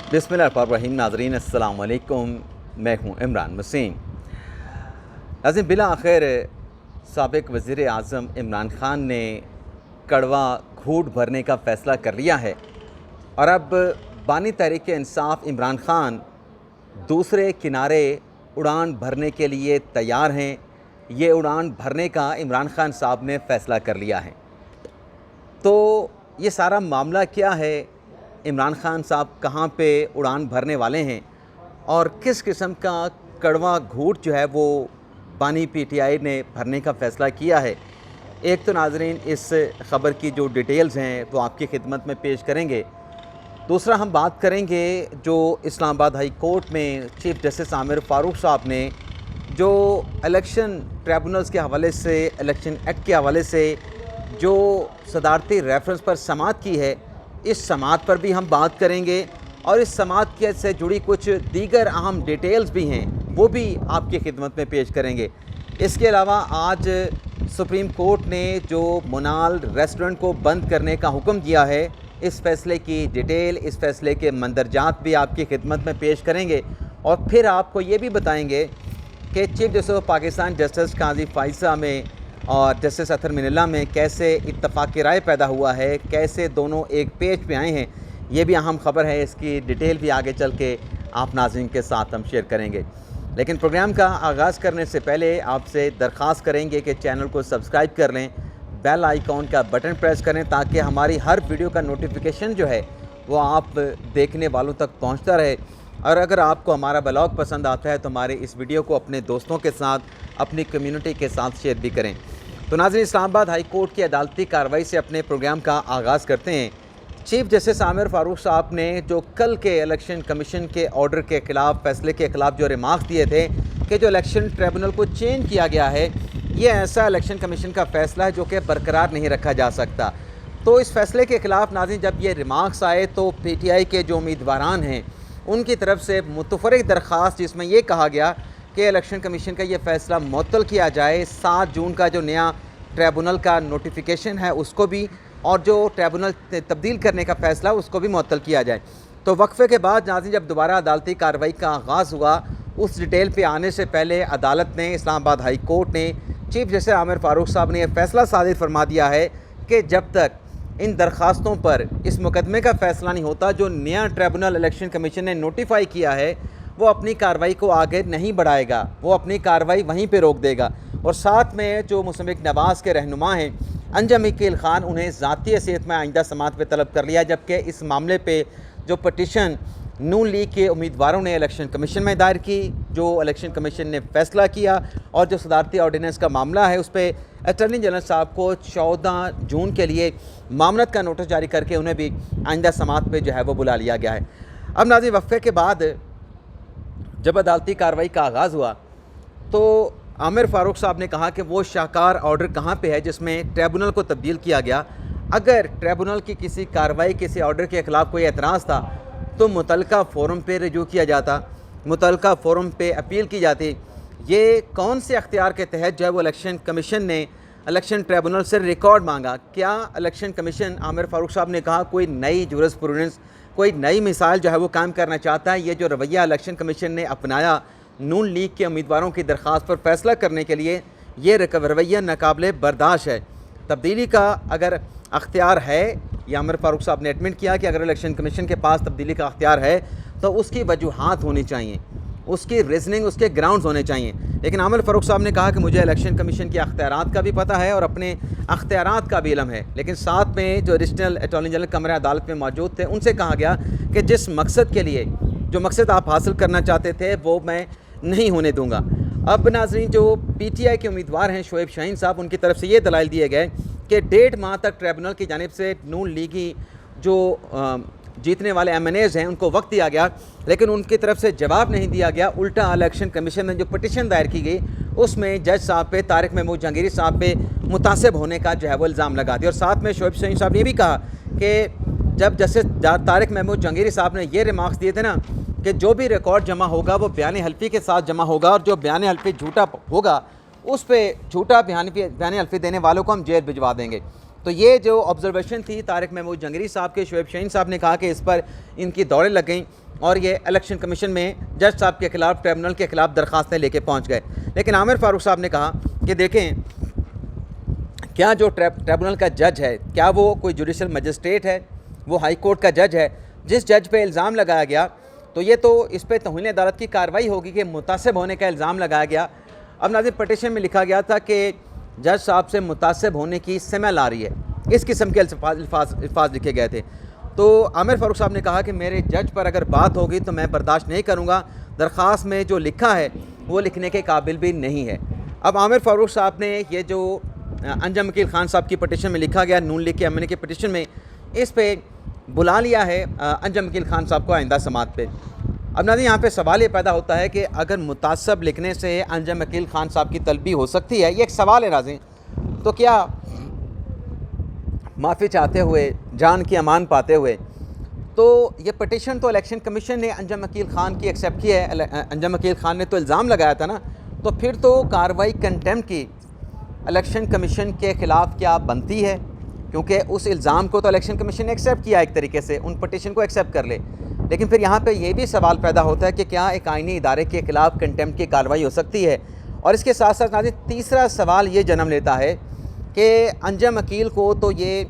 बिस्मिल्लाहिर्रहमानिर्रहीम। नाज़रीन अस्सलाम वालेकुम, मैं हूँ इमरान वसीम। नाज़रीन, बिला आखिर साबिक़ वज़ीर आज़म इमरान ख़ान ने कड़वा घूंट भरने का फ़ैसला कर लिया है और अब बानी तहरीक इंसाफ इमरान ख़ान दूसरे किनारे उड़ान भरने के लिए तैयार हैं। ये उड़ान भरने का इमरान ख़ान साहब ने फ़ैसला कर लिया है। तो ये सारा मामला क्या है, इमरान ख़ान साहब कहाँ पे उड़ान भरने वाले हैं और किस किस्म का कड़वा घूंट जो है वो बानी पीटीआई ने भरने का फ़ैसला किया है। एक तो नाज़रीन इस ख़बर की जो डिटेल्स हैं वो आपकी खिदमत में पेश करेंगे। दूसरा हम बात करेंगे जो इस्लामाबाद हाई कोर्ट में चीफ जस्टिस आमिर फ़ारूक साहब ने जो इलेक्शन ट्रिब्यूनल्स के हवाले से, इलेक्शन एक्ट के हवाले से जो सदारती रेफरेंस पर समाअत की है, इस समाअत पर भी हम बात करेंगे और इस समाअत के से जुड़ी कुछ दीगर अहम डिटेल्स भी हैं वो भी आपकी खिदमत में पेश करेंगे। इसके अलावा आज सुप्रीम कोर्ट ने जो मोनाल रेस्टोरेंट को बंद करने का हुक्म दिया है, इस फ़ैसले की डिटेल, इस फ़ैसले के मंदरजात भी आपकी खिदमत में पेश करेंगे और फिर आपको ये भी बताएंगे कि chief justice of Pakistan justice Qazi Faiza में और जस्टिस अतर मिनल्ला में कैसे इत्तफ़ाक़ राय पैदा हुआ है, कैसे दोनों एक पेज पे आए हैं। ये भी अहम ख़बर है, इसकी डिटेल भी आगे चल के आप नाज़रीन के साथ हम शेयर करेंगे। लेकिन प्रोग्राम का आगाज़ करने से पहले आपसे दरख्वास्त करेंगे कि चैनल को सब्सक्राइब कर लें, बेल आइकॉन का बटन प्रेस करें ताकि हमारी हर वीडियो का नोटिफिकेशन जो है वो आप देखने वालों तक पहुंचता रहे। और अगर आपको हमारा ब्लॉग पसंद आता है तो हमारे इस वीडियो को अपने दोस्तों के साथ, अपनी कम्युनिटी के साथ शेयर भी करें। तो नाज़रीन, इस्लामाबाद हाई कोर्ट की अदालती कार्रवाई से अपने प्रोग्राम का आगाज़ करते हैं। चीफ जस्टिस आमिर फ़ारूक साहब ने जो कल के इलेक्शन कमीशन के ऑर्डर के ख़िलाफ़, फ़ैसले के ख़िलाफ़ जो रिमार्क्स दिए थे कि जो इलेक्शन ट्रिब्यूनल को चेंज किया गया है, ये ऐसा इलेक्शन कमीशन का फ़ैसला है जो कि बरकरार नहीं रखा जा सकता। तो इस फ़ैसले के ख़िलाफ़ नाज़रीन जब ये रिमार्क्स आए तो पीटीआई के जो उम्मीदवारान हैं उनकी तरफ से मुतफ़र्रिक़ दरख्वास्त, जिसमें यह कहा गया कि इलेक्शन कमीशन का ये फ़ैसला मुअत्तल किया जाए, 7 जून का जो नया ट्रिब्यूनल का नोटिफिकेशन है उसको भी, और जो ट्रिब्यूनल तब्दील करने का फ़ैसला उसको भी मुअत्तल किया जाए। तो वक्फ़े के बाद नाज़रीन जब दोबारा अदालती कार्रवाई का आगाज़ हुआ, उस डिटेल पे आने से पहले अदालत ने, इस्लामाबाद हाई कोर्ट ने, चीफ जस्टिस आमिर फ़ारूक साहब ने यह फ़ैसला सादिर फरमा दिया है कि जब तक इन दरख्वास्तों पर इस मुकदमे का फ़ैसला नहीं होता, जो नया ट्रिब्यूनल इलेक्शन कमीशन ने नोटिफाई किया है वो अपनी कार्रवाई को आगे नहीं बढ़ाएगा, वो अपनी कार्रवाई वहीं पे रोक देगा। और साथ में जो मुसम्मिक नवाज़ के रहनुमा हैं अंजम इकील ख़ान, उन्हें ज़ाती हैसियत में आइंदा समाअत पे तलब कर लिया, जबकि इस मामले पे जो पटिशन नून लीग के उम्मीदवारों ने इलेक्शन कमीशन में दायर की, जो इलेक्शन कमीशन ने फ़ैसला किया और जो सदारती ऑर्डिनेंस का मामला है उस पर अटॉर्नी जनरल साहब को 14 जून के लिए मामलत का नोटिस जारी करके उन्हें भी आइंदा समाअत पे जो है वो बुला लिया गया है। अब नाज़रीन वक्फे के बाद जब अदालती कार्रवाई का आगाज़ हुआ तो आमिर फ़ारूक साहब ने कहा कि वो शाहकार ऑर्डर कहाँ पे है जिसमें ट्रिब्यूनल को तब्दील किया गया। अगर ट्रिब्यूनल की किसी कार्रवाई, किसी ऑर्डर के ख़िलाफ़ कोई एतराज़ था तो मुतलका फ़ोरम पे रजू किया जाता, मुतलका फ़ोरम पे अपील की जाती। ये कौन से अख्तियार के तहत जो है वो इलेक्शन कमीशन ने इलेक्शन ट्रिब्यूनल से रिकॉर्ड मांगा? क्या इलेक्शन कमीशन, आमिर फ़ारूक साहब ने कहा, कोई नई जूरिस्प्रूडेंस, कोई नई मिसाल जो है वो कायम करना चाहता है? ये जो रवैया इलेक्शन कमीशन ने अपनाया नून लीग के उम्मीदवारों की दरख्वास्त पर फ़ैसला करने के लिए, ये रवैया नाकाबिले बर्दाश्त है। तब्दीली का अगर अख्तियार है, या आमिर फ़ारूक साहब ने एडमिट किया कि अगर इलेक्शन कमीशन के पास तब्दीली का अख्तियार है तो उसकी वजूहात होनी चाहिए, उसकी रीज़निंग, उसके ग्राउंड्स होने चाहिए। लेकिन आमिर फ़ारूक साहब ने कहा कि मुझे इलेक्शन कमीशन के अख्तियारात का भी पता है और अपने अख्तियारात का भी इल्म है। लेकिन साथ में जो एडिशनल अटॉर्नी जनरल कमरे अदालत में मौजूद थे उनसे कहा गया कि जिस मकसद के लिए, जो मकसद आप हासिल करना चाहते थे वो मैं नहीं होने दूँगा। अब नाज़रीन जो पीटीआई के उम्मीदवार हैं शोएब शाहीन साहब, उनकी तरफ से ये दलाइल दिए गए कि 1.5 माह तक ट्रिब्यूनल की जानिब से नून लीगी जो जीतने वाले एमएनएज़ हैं उनको वक्त दिया गया, लेकिन उनकी तरफ से जवाब नहीं दिया गया। उल्टा इलेक्शन कमीशन ने जो पटिशन दायर की गई उसमें जज साहब पे, तारिक महमूद जहांगीरी साहब पे मुतासिब होने का जो है वो इल्ज़ाम लगा दिया। और साथ में शोएब शाहीन साहब ने ये भी कहा कि जब जस्टिस तारिक महमूद जहांगीरी साहब ने ये रिमार्क्स दिए थे ना कि जो भी रिकॉर्ड जमा होगा वो बयान हल्फी के साथ जमा होगा और जो बयान हल्फी झूठा होगा उस पर झूठा बयान हल्फी देने वालों को हम जेल भिजवा देंगे। तो ये जो ऑब्जर्वेशन थी तारिक महमूद जहांगीरी साहब के, शोएब शाहीन साहब ने कहा कि इस पर इनकी दौड़ें लग गईं और ये इलेक्शन कमीशन में जज साहब के ख़िलाफ़, ट्रिब्यूनल के ख़िलाफ़ दरख्वास्तें लेके पहुंच गए। लेकिन आमिर फ़ारूक साहब ने कहा कि देखें, क्या जो ट्रिब्यूनल का जज है, क्या वो कोई जुडिशल मजिस्ट्रेट है, वो हाई कोर्ट का जज है? जिस जज पे इल्ज़ाम लगाया गया तो ये तो इस पर तौहीन अदालत की कार्रवाई होगी कि मुतासिब होने का इल्ज़ाम लगाया गया। अब नाज़रीन, पटिशन में लिखा गया था कि जज साहब से मुतासिब होने की स्मेल आ रही है, इस किस्म के अल्फाज लिखे गए थे। तो आमिर फ़ारूक साहब ने कहा कि मेरे जज पर अगर बात होगी तो मैं बर्दाश्त नहीं करूँगा, दरख्वास्त में जो लिखा है वो लिखने के काबिल भी नहीं है। अब आमिर फ़ारूक साहब ने ये जो अंजम अकील ख़ान साहब की पटिशन में लिखा गया, नून लीग के एमएनए की पटिशन में, इस पे बुला लिया है अंजम अकील ख़ान साहब को आइंदा समात पे। अब नाज़रीन, यहाँ पे सवाल ये पैदा होता है कि अगर मुतासब लिखने से अंजम अकील ख़ान साहब की तलबी हो सकती है, ये एक सवाल है नाज़रीन, तो क्या माफ़ी चाहते हुए, जान की अमान पाते हुए, तो ये पटिशन तो इलेक्शन कमीशन ने अंजम अकील ख़ान की एक्सेप्ट की है, अंजम अकील ख़ान ने तो इल्ज़ाम लगाया था ना, तो फिर तो कार्रवाई कंटेम्प्ट की इलेक्शन कमीशन के ख़िलाफ़ क्या बनती है? क्योंकि उस इल्ज़ाम को तो इलेक्शन कमीशन ने एक्सेप्ट किया एक तरीके से, उन पटिशन को एक्सेप्ट कर ले। लेकिन फिर यहाँ पे ये भी सवाल पैदा होता है कि क्या एक आइनी इदारे के ख़िलाफ़ कंटेम्प्ट की कार्रवाई हो सकती है? और इसके साथ साथ नाज़रीन, तीसरा सवाल ये जन्म लेता है कि अंजम अकील को तो ये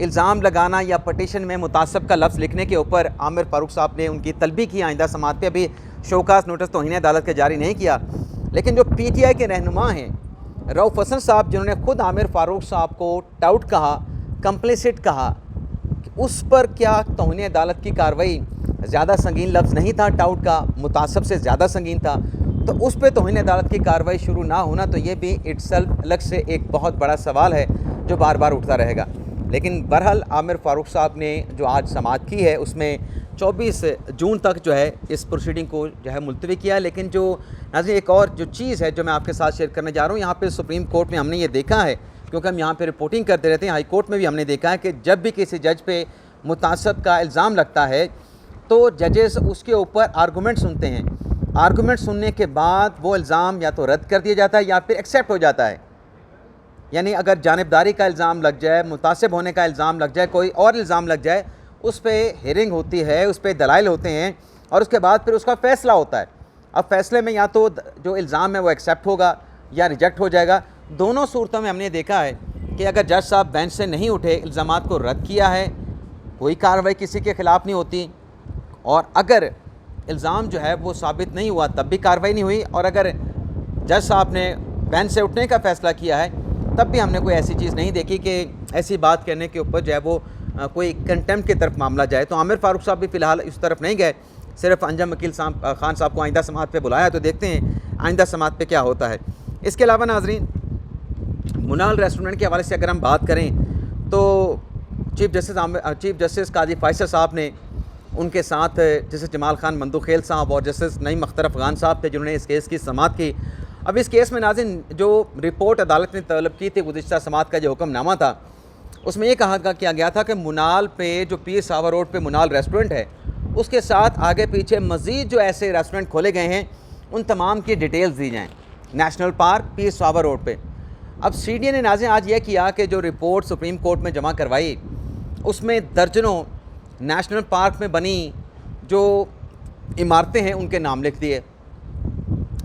इल्ज़ाम लगाना या पटिशन में मुतासब का लफ्ज़ लिखने के ऊपर आमिर फ़ारूक साहब ने उनकी तलबी की आइंदा समात पे, अभी शोकास नोटिस तौहीन अदालत के जारी नहीं किया। लेकिन जो PTI के रहनुमा हैं रऊफ़ हसन साहब, जिन्होंने खुद आमिर फ़ारूक साहब को टाउट कहा, कंप्लिसिट कहा, उस पर क्या तौहीन अदालत की कार्रवाई ज़्यादा संगीन लफ्ज़ नहीं था? टाउट का मुतासब से ज़्यादा संगीन था, तो उस पर तौहीन अदालत की कार्रवाई शुरू ना होना तो ये भी इट्सेल्फ अलग से एक बहुत बड़ा सवाल है जो बार बार उठता रहेगा। लेकिन बहरहाल आमिर फ़ारूक साहब ने जो आज समाअत की है उसमें 24 जून तक जो है इस प्रोसीडिंग को जो है मुलतवी किया है। लेकिन जो नाज़रीन, एक और जो चीज़ है जो मैं आपके साथ शेयर करने जा रहा हूँ, यहाँ पे सुप्रीम कोर्ट में हमने ये देखा है, क्योंकि हम यहाँ पे रिपोर्टिंग करते रहते हैं, हाई कोर्ट में भी हमने देखा है कि जब भी किसी जज पे मुतासब का इल्ज़ाम लगता है तो जजेस उसके ऊपर आर्गूमेंट सुनते हैं। आर्गूमेंट सुनने के बाद वो इल्ज़ाम या तो रद्द कर दिया जाता है या फिर एक्सेप्ट हो जाता है। यानी अगर जानिबदारी का इल्ज़ाम लग जाए, मुतासिब होने का इल्ज़ाम लग जाए, कोई और इल्ज़ाम लग जाए, उस पर हियरिंग होती है, उस पर दलाइल होते हैं और उसके बाद फिर उसका फ़ैसला होता है। अब फ़ैसले में या तो जो इल्ज़ाम है वो एक्सेप्ट होगा या रिजेक्ट हो जाएगा। दोनों सूरतों में हमने देखा है कि अगर जज साहब बेंच से नहीं उठे, इल्ज़ामात को रद्द किया है, कोई कार्रवाई किसी के ख़िलाफ़ नहीं होती, और अगर इल्ज़ाम जो है वो साबित नहीं हुआ तब भी कार्रवाई नहीं हुई, और अगर जज साहब ने बेंच से उठने का फ़ैसला किया है तब भी हमने कोई ऐसी चीज़ नहीं देखी कि ऐसी बात कहने के ऊपर जो है वो कोई कंटेम्प्ट की तरफ मामला जाए। तो आमिर फ़ारूक साहब भी फ़िलहाल इस तरफ नहीं गए, सिर्फ अंजम अकील ख़ान साहब को आइंदा समाअत पे बुलाया, तो देखते हैं आइंदा समाअत पे क्या होता है। इसके अलावा नाज़रीन, मुनाल रेस्टोरेंट के हवाले से अगर हम बात करें तो चीफ जस्टिस काजी फ़ैसल साहब ने उनके साथ जस्टिस जमाल खान मंदुखेल साहब और जस्टिस नईम अख्तर अफ़गान साहब थे जिन्होंने इस केस की समाअत की। अब इस केस में नाज़रीन, जो रिपोर्ट अदालत ने तलब की थी, गुज़िश्ता समाअत का जो हुक्मनामा था, उसमें ये कहा किया गया था कि मुनाल पे जो पीर सावर रोड पे मुनाल रेस्टोरेंट है, उसके साथ आगे पीछे मज़ीद जो ऐसे रेस्टोरेंट खोले गए हैं उन तमाम की डिटेल्स दी जाएँ नेशनल पार्क पीर सावर रोड पे। अब CDA ने नाज़रीन आज यह किया कि जो रिपोर्ट सुप्रीम कोर्ट में जमा करवाई उसमें दर्जनों नेशनल पार्क में बनी जो इमारतें हैं उनके नाम लिख दिए,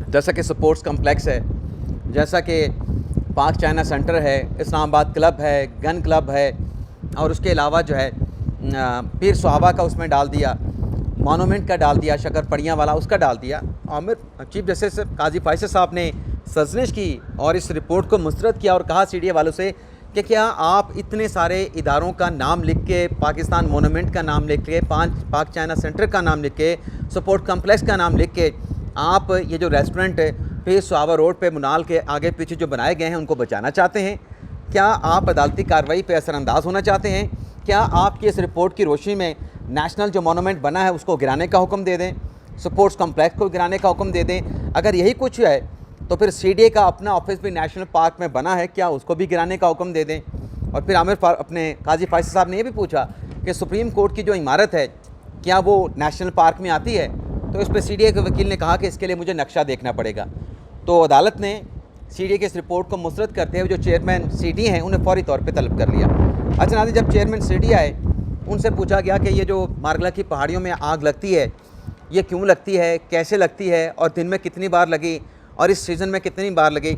जैसा कि स्पोर्ट्स कम्प्लेक्स है, जैसा कि पाक चाइना सेंटर है, इस्लामाबाद क्लब है, गन क्लब है, और उसके अलावा जो है पीर सुहाबा का उसमें डाल दिया, मोनूमेंट का डाल दिया, शक्करपड़ियाँ वाला उसका डाल दिया। आमिर चीफ जस्टिस काजी फ़ैसल साहब ने सजनिश की और इस रिपोर्ट को मुस्तरद किया और कहा CDA वालों से कि क्या आप इतने सारे इदारों का नाम लिख के, पाकिस्तान मोनूमेंट का नाम लिख के, पाक चाइना सेंटर का नाम लिख के, स्पोर्ट कम्प्लेक्स का नाम लिख के, आप ये जो रेस्टोरेंट पीर सुहाबा रोड पे मुनाल के आगे पीछे जो बनाए गए हैं उनको बचाना चाहते हैं? क्या आप अदालती कार्रवाई पे असरअंदाज होना चाहते हैं? क्या आपकी इस रिपोर्ट की रोशनी में नेशनल जो मोनूमेंट बना है उसको गिराने का हुक्म दे दें, स्पोर्ट्स कम्प्लेक्स को गिराने का हुक्म दे दें? अगर यही कुछ है तो फिर CDA का अपना ऑफिस भी नेशनल पार्क में बना है, क्या उसको भी गिराने का हुक्म दे दें? और फिर अपने काजी फ़ैसल साहब ने ये भी पूछा कि सुप्रीम कोर्ट की जो इमारत है क्या वो नेशनल पार्क में आती है? तो इस पर CDA के वकील ने कहा कि इसके लिए मुझे नक्शा देखना पड़ेगा। तो अदालत ने CDA की इस रिपोर्ट को मुस्तरद करते हुए जो चेयरमैन CD हैं उन्हें फौरी तौर पे तलब कर लिया। अच्छा नाज़रीन, जब चेयरमैन CD आए उनसे पूछा गया कि ये जो मारगला की पहाड़ियों में आग लगती है ये क्यों लगती है, कैसे लगती है और दिन में कितनी बार लगी और इस सीज़न में कितनी बार लगी।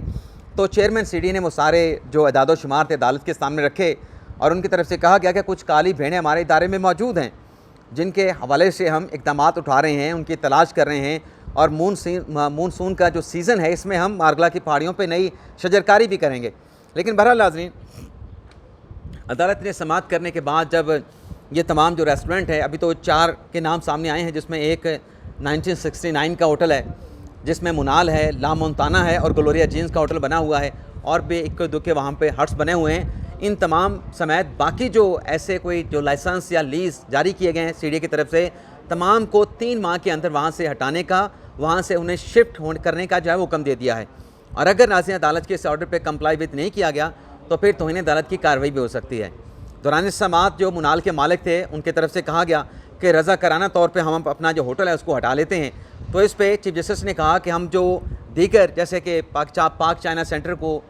तो चेयरमैन सीडी ने वो सारे जो अदाद शुमार थे अदालत के सामने रखे और उनकी तरफ से कहा गया कि कुछ काली भेड़ें हमारे इदारे में मौजूद हैं जिनके हवाले से हम इक़दाम उठा रहे हैं, उनकी तलाश कर रहे हैं और मानसून का जो सीज़न है इसमें हम मारगला की पहाड़ियों पे नई शजरकारी भी करेंगे। लेकिन बहरहाल नाज़रीन, अदालत ने समाअत करने के बाद जब ये तमाम जो रेस्टोरेंट है, अभी तो 4 के नाम सामने आए हैं, जिसमें एक 1969 का होटल है जिसमें मुनाल है, ला मोंताना है और ग्लोरिया जीन्स का होटल बना हुआ है और भी इक्के दुक्के वहाँ पे हट्स बने हुए हैं। इन तमाम समेत बाकी जो ऐसे कोई जो लाइसेंस या लीज़ जारी किए गए हैं सीडी की तरफ से, तमाम को 3 माह के अंदर वहाँ से हटाने का, वहाँ से उन्हें शिफ्ट करने का जो है वो हुक्म दे दिया है। और अगर नाज़रीन अदालत के इस ऑर्डर पर कंप्लाई विद नहीं किया गया तो फिर तौहीन अदालत की कार्रवाई भी हो सकती है। दौरान समाअत जो मुनाल के मालिक थे उनकी तरफ से कहा गया कि रज़ा कराना तौर पे हम अपना जो होटल है उसको हटा लेते हैं। तो इस पे चीफ जस्टिस ने कहा कि हम जो दीगर जैसे कि पाक चाइना सेंटर को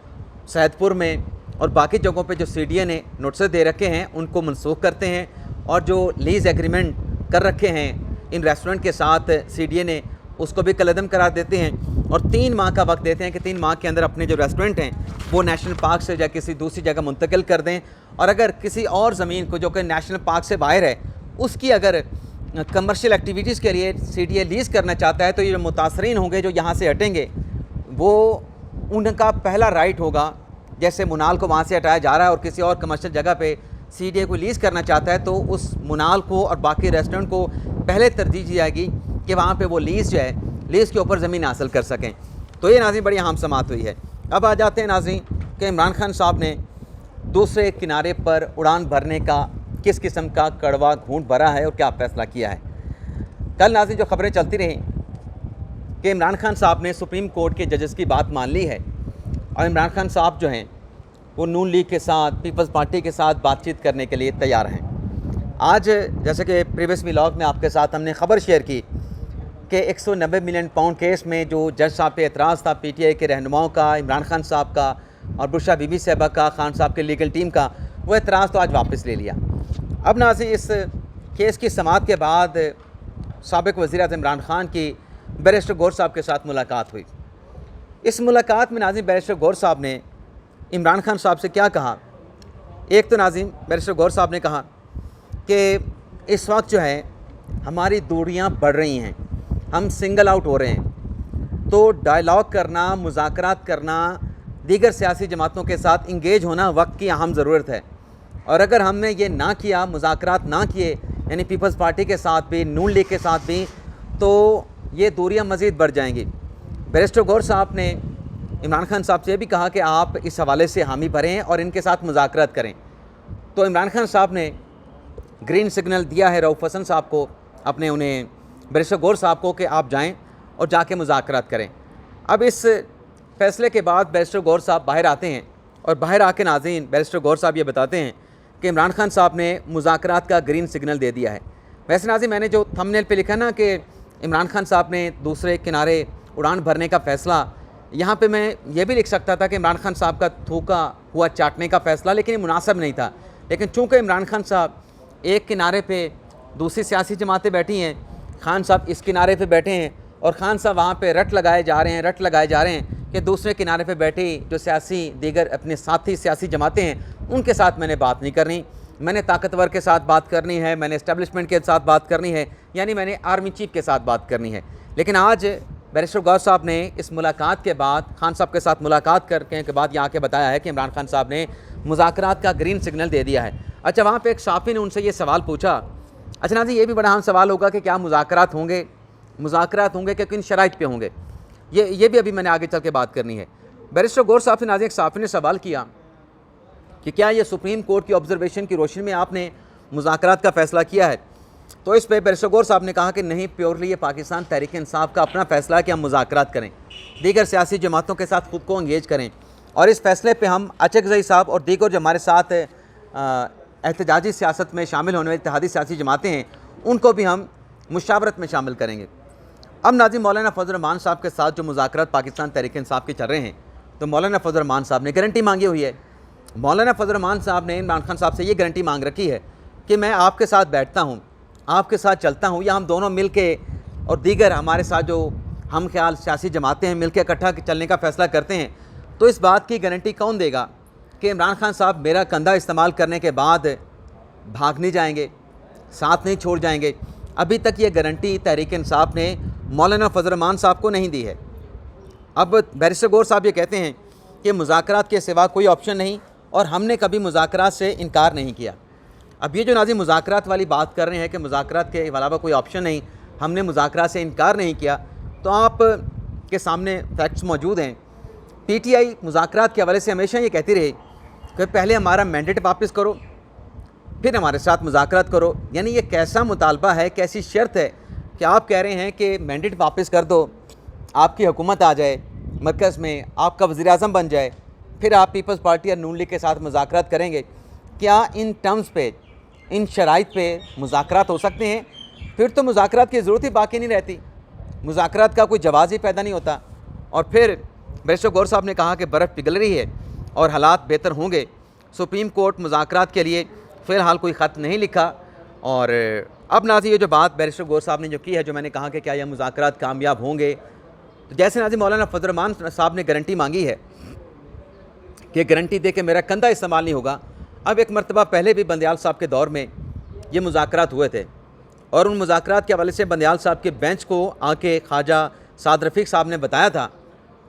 सैदपुर में और बाकी जगहों पे जो सीडीए ने नोटिस दे रखे हैं उनको मनसूख करते हैं और जो लीज़ एग्रीमेंट कर रखे हैं इन रेस्टोरेंट के साथ सीडीए ने उसको भी कलअदम करार देते हैं और 3 माह का वक्त देते हैं कि 3 माह के अंदर अपने जो रेस्टोरेंट हैं वो नेशनल पार्क से या किसी दूसरी जगह मुंतकिल कर दें। और अगर किसी और ज़मीन को जो कि नेशनल पार्क से बाहर है उसकी अगर कमर्शियल एक्टिविटीज़ के लिए सीडीए लीज़ करना चाहता है तो ये जो मुतासरीन होंगे जो यहाँ से हटेंगे वो उनका पहला राइट होगा। जैसे मुनाल को वहाँ से हटाया जा रहा है और किसी और कमर्शियल जगह पे सीडीए को लीज़ करना चाहता है तो उस मुनाल को और बाकी रेस्टोरेंट को पहले तरजीह दी जाएगी कि वहाँ पे वो लीज़ जो है लीज़ के ऊपर ज़मीन हासिल कर सकें। तो ये नाज़रीन बड़ी अहम समाअत हुई है। अब आ जाते हैं नाज़रीन कि इमरान खान साहब ने दूसरे किनारे पर उड़ान भरने का किस किस्म का कड़वा घूंट भरा है और क्या फैसला किया है। कल नाज़रीन जो खबरें चलती रहीं कि इमरान खान साहब ने सुप्रीम कोर्ट के जजेस की बात मान ली है और इमरान खान साहब जो हैं वो नून लीग के साथ, पीपल्स पार्टी के साथ बातचीत करने के लिए तैयार हैं। आज जैसे कि प्रीवियस व्लॉग में आपके साथ हमने ख़बर शेयर की कि 190 मिलियन पाउंड केस में जो जज साहब पे एतराज़ था पीटीआई के रहनुमाओं का, इमरान खान साहब का और बुशरा बीबी साहबा का, खान साहब के लीगल टीम का, वो एतराज़ तो आज वापस ले लिया। अब नाज़रीन इस केस की समाअत के बाद साबिक़ वज़ीर-ए-आज़म इमरान खान की बैरिस्टर गौहर साहब के साथ मुलाकात हुई। इस मुलाकात में नाज़रीन बैरिस्टर गौहर साहब ने इमरान खान साहब से क्या कहा। एक तो नाज़रीन बैरिस्टर गौहर साहब ने कहा कि इस वक्त जो है हमारी दूरियां बढ़ रही हैं, हम सिंगल आउट हो रहे हैं, तो डायलॉग करना, मुज़ाकरात करना, दीगर सियासी जमातों के साथ इंगेज होना वक्त की अहम ज़रूरत है। और अगर हमने ये ना किया, मुज़ाकरात ना किए, यानी पीपल्स पार्टी के साथ भी, नून लीग के साथ भी, तो ये दूरियां मज़ीद बढ़ जाएंगी। बैरिस्टर गौहर साहब ने इमरान खान साहब से भी कहा कि आप इस हवाले से हामी भरें और इनके साथ मुज़ाकरात करें। तो इमरान खान साहब ने ग्रीन सिग्नल दिया है रऊफ़ हसन साहब को, अपने उन्हें बैरिस्टर गौहर साहब को, कि आप जाएं और जाके मुज़ाकरात करें। अब इस फ़ैसले के बाद बैरिस्टर गौहर साहब बाहर आते हैं और बाहर आके नाज़रीन बैरिस्टर गौहर साहब ये बताते हैं कि इमरान खान साहब ने मुज़ाकरात का ग्रीन सिग्नल दे दिया है। वैसे नाज़रीन मैंने जो थंबनेल पे लिखा ना कि इमरान खान साहब ने दूसरे किनारे उड़ान भरने का फ़ैसला, यहाँ पे मैं ये भी लिख सकता था कि इमरान खान साहब का थूका हुआ चाटने का फ़ैसला, लेकिन ये मुनासिब नहीं था। लेकिन चूँकि इमरान खान साहब एक किनारे पे दूसरी सियासी जमातें बैठी हैं, खान साहब इस किनारे पे बैठे हैं और खान साहब वहाँ पे रट लगाए जा रहे हैं कि दूसरे किनारे पे बैठी जो सियासी दीगर अपने साथी सियासी जमातें हैं उनके साथ मैंने बात नहीं करनी, मैंने ताकतवर के साथ बात करनी है, मैंने इस्टेब्लिशमेंट के साथ बात करनी है, यानी मैंने आर्मी चीफ के साथ बात करनी है। लेकिन आज बैरिस्टर गौहर साहब ने इस मुलाकात के बाद, खान साहब के साथ मुलाकात करने के बाद यहाँ के बताया है कि इमरान खान साहब ने मुज़ाकरात का ग्रीन सिग्नल दे दिया है। अच्छा, वहाँ पे एक साफ़ी ने उनसे ये सवाल पूछा। अच्छा नाज़रीन, ये भी बड़ा अहम सवाल होगा कि क्या मुज़ाकरात होंगे कि किन शराइत पे होंगे, ये भी अभी मैंने आगे चल के बात करनी है। बैरिस्टर गौहर साहब से नाज़रीन एक साफ़ी ने सवाल किया कि क्या ये सुप्रीम कोर्ट की ऑब्जर्वेशन की रोशनी में आपने मुज़ाकरात का फ़ैसला किया है। तो इस पर बैरिस्टर गौहर साहब ने कहा कि नहीं, प्योरली ये पाकिस्तान तहरीक इंसाफ का अपना फ़ैसला है कि हम मुज़ाकरात करें, दीगर सियासी जमातों के साथ ख़ुद को इंगेज करें और इस फ़ैसले पे हम अचकज़ई साहब और दीगर जो हमारे साथ एहतजाजी सियासत में शामिल होने वाली इत्तेहादी सियासी जमातें हैं उनको भी हम मुशावरत में शामिल करेंगे। अब नाज़रीन मौलाना फजल रहमान साहब के साथ जो मुज़ाकरात पाकिस्तान तहरीक इंसाफ के चल रहे हैं, तो मौलाना फजल रहमान साहब ने गारंटी मांगी हुई है। मौलाना फजल रहमान साहब ने इमरान खान साहब से ये गारंटी मांग रखी है कि मैं आपके साथ बैठता हूँ, आपके साथ चलता हूँ, या हम दोनों मिल के और दीगर हमारे साथ जो हम ख्याल सियासी जमातें हैं मिलकर इकट्ठा चलने का फ़ैसला करते हैं, तो इस बात की गारंटी कौन देगा कि इमरान खान साहब मेरा कंधा इस्तेमाल करने के बाद भाग नहीं जाएंगे, साथ नहीं छोड़ जाएंगे। अभी तक ये गारंटी तहरीक इंसाफ ने मौलाना फजल रहमान साहब को नहीं दी है। अब बैरिस्टर गौर साहब ये कहते हैं कि मुज़ाकरात के सिवा कोई ऑप्शन नहीं और हमने कभी मुज़ाकरात से इनकार नहीं किया। अब ये जो नाज़रीन मुज़ाकरात वाली बात कर रहे हैं कि मुज़ाकरात के अलावा कोई ऑप्शन नहीं, हमने मुज़ाकरात से इनकार नहीं किया, तो आप के सामने फैक्ट्स मौजूद हैं। पीटीआई मुज़ाकरात के हवाले से हमेशा ये कहती रही कि पहले हमारा मैंडेट वापस करो, फिर हमारे साथ मुज़ाकरात करो। यानी ये कैसा मुतालबा है, कैसी शर्त है कि आप कह रहे हैं कि मैंडेट वापस कर दो, आपकी हुकूमत आ जाए मरकज़ में, आपका वज़ीर-ए-आज़म बन जाए, फिर आप पीपल्स पार्टी और नून लीग के साथ मुज़ाकरात करेंगे। क्या इन टर्म्स पे, इन शराइत पे मुज़ाकरात हो सकते हैं? फिर तो मुज़ाकरात की ज़रूरत ही बाकी नहीं रहती, मुज़ाकरात का कोई जवाज़ ही पैदा नहीं होता। और फिर बैरिस्टर गौर साहब ने कहा कि बर्फ़ पिघल रही है और हालात बेहतर होंगे। सुप्रीम कोर्ट मुज़ाकरात के लिए फ़िलहाल कोई ख़त नहीं लिखा। और अब नाज़रीन ये जो बात बैरिस्टर गौर साहब ने जो की है, जो मैंने कहा कि क्या यह मुज़ाकरात कामयाब होंगे, तो जैसे नाज़रीन मौलाना फजल रहमान साहब ने गारंटी मांगी है कि गारंटी दे के मेरा कंधा इस्तेमाल नहीं होगा। अब एक मरतबा पहले भी बंदयाल साहब के दौर में ये मुज़ाकरात हुए थे और उन मुज़ाकरात के हवाले से बंदयाल साहब के बेंच को आके ख्वाजा साद रफ़ीक साहब ने बताया था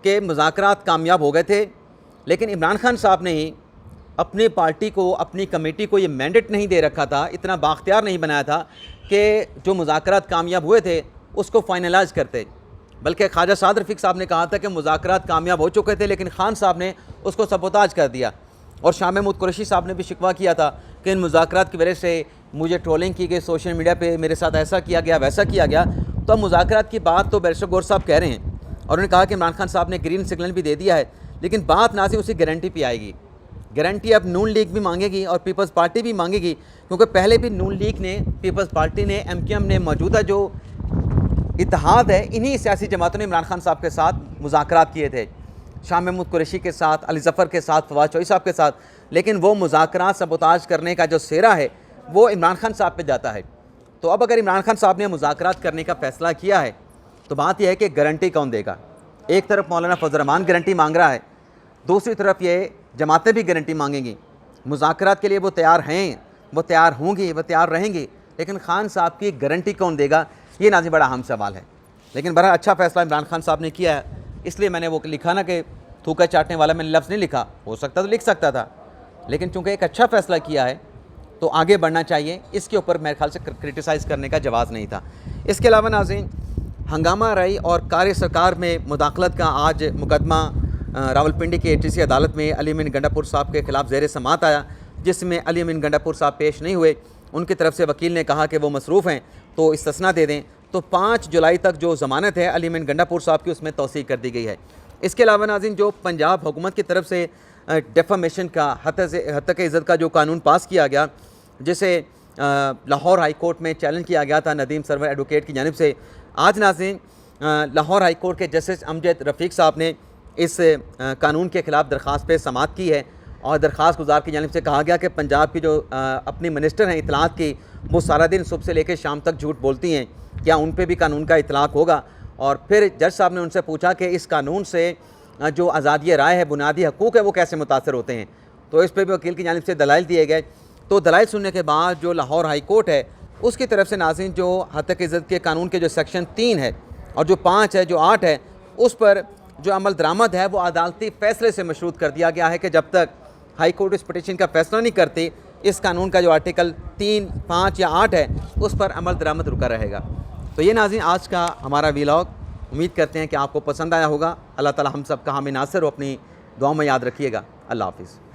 कि मुज़ाकरात कामयाब हो गए थे, लेकिन इमरान खान साहब ने ही अपनी पार्टी को, अपनी कमेटी को ये मैंडेट नहीं दे रखा था, इतना बाख्तियार नहीं बनाया था कि जो मुज़ाकरात कामयाब हुए थे उसको फाइनलाइज करते। बल्कि ख्वाजा साद रफ़ीक साहब ने कहा था कि मुज़ाकरात कामयाब हो चुके थे, लेकिन खान साहब ने उसको सबोताज कर दिया। और शाह महमूद कुरैशी साहब ने भी शिकवा किया था कि इन मुज़ाकरात की वजह से मुझे ट्रोलिंग की गई, सोशल मीडिया पे मेरे साथ ऐसा किया गया, वैसा किया गया। तो अब मुज़ाकरात की बात तो बैरिस्टर गौर साहब कह रहे हैं और उन्होंने कहा कि इमरान खान साहब ने ग्रीन सिग्नल भी दे दिया है, लेकिन बात ना उसी गारंटी पे आएगी। गारंटी अब नून लीग भी मांगेगी और पीपल्स पार्टी भी मांगेगी, क्योंकि पहले भी नून लीग ने, पीपल्स पार्टी ने, MQM ने, मौजूदा जो इत्तेहाद है, इन्हीं सियासी जमातों ने इमरान खान साहब के साथ मुज़ाकरात किए थे, शाह महमूद कुरैशी के साथ, अली ज़फ़र के साथ, फवाद चौधरी साहब के साथ। लेकिन वो मुज़ाकरात सबोताज करने का जो सेहरा है वो इमरान खान साहब पे जाता है। तो अब अगर इमरान खान साहब ने मुज़ाकरात करने का फ़ैसला किया है तो बात यह है कि गारंटी कौन देगा। एक तरफ मौलाना फजल रहमान गारंटी मांग रहा है, दूसरी तरफ ये जमातें भी गारंटी मांगेंगी। मुज़ाकरात के लिए वो तैयार हैं, वो तैयार होंगी, वो तैयार रहेंगी, लेकिन खान साहब की गारंटी कौन देगा, ये नाज़रीन बड़ा अहम सवाल है। लेकिन बड़ा अच्छा फ़ैसला इमरान खान साहब ने किया है, इसलिए मैंने वो लिखा ना कि थूका चाटने वाला मैंने लफ्ज़ नहीं लिखा, हो सकता तो लिख सकता था, लेकिन चूँकि एक अच्छा फ़ैसला किया है तो आगे बढ़ना चाहिए। इसके ऊपर मेरे ख्याल से क्रिटिसाइज़ करने का जवाज़ नहीं था। इसके अलावा नाज़रीन हंगामा रही और कार्य सरकार में मुदाखलत का आज मुकदमा रावलपिंडी की ATC अदालत में अली अमीन गंडापुर साहब के ख़िलाफ़ ज़ेर समाअत आया, जिसमें अली अमीन गंडापुर साहब पेश नहीं हुए। उनकी तरफ से वकील ने कहा कि वो मसरूफ़ हैं तो इस्तिस्ना दे दें। तो 5 जुलाई तक जो ज़मानत है अली अमीन गंडापुर साहब की, उसमें तौसीक़ कर दी गई है। इसके अलावा नाज़रीन जो पंजाब हुकूमत की तरफ से डेफामेशन का, हत्या इज़्ज़त का जो कानून पास किया गया, जिसे लाहौर हाई कोर्ट में चैलेंज किया गया था नदीम सरवर एडवोकेट की जानिब से, आज नाज़रीन लाहौर हाई कोर्ट के जस्टिस अमजद रफ़ीक साहब ने इस कानून के ख़िलाफ़ दरख्वास्त पे समाअत की है और दरख्वास्त गुजार की जानिब से कहा गया कि पंजाब की जो अपनी मिनिस्टर हैं इतलात की, वो सारा दिन सुबह से लेकर शाम तक झूठ बोलती हैं, क्या उन पे भी कानून का इतलाक़ होगा। और फिर जज साहब ने उनसे पूछा कि इस कानून से जो आज़ादी राय है, बुनियादी हकूक़ है, वो कैसे मुतासर होते हैं। तो इस पर भी वकील की जानिब से दलाइल दिए गए। तो दलाइल सुनने के बाद जो लाहौर हाई कोर्ट है उसकी तरफ से नाज़रीन जो हत्या इज़्ज़त के कानून के जो सेक्शन 3 है और जो 5 है, जो 8 है, उस पर जो अमल दरामद है वो अदालती फ़ैसले से मशरूत कर दिया गया है कि जब तक हाई कोर्ट इस पटिशन का फ़ैसला नहीं करती, इस कानून का जो आर्टिकल 3, 5 या 8 है उस पर अमल दरामद रुका रहेगा। तो ये नाज़रीन आज का हमारा व्लॉग, उम्मीद करते हैं कि आपको पसंद आया होगा। अल्लाह ताला हम सब का हामी नासिर हो, अपनी दुआ में याद रखिएगा। अल्लाह हाफ़िज़।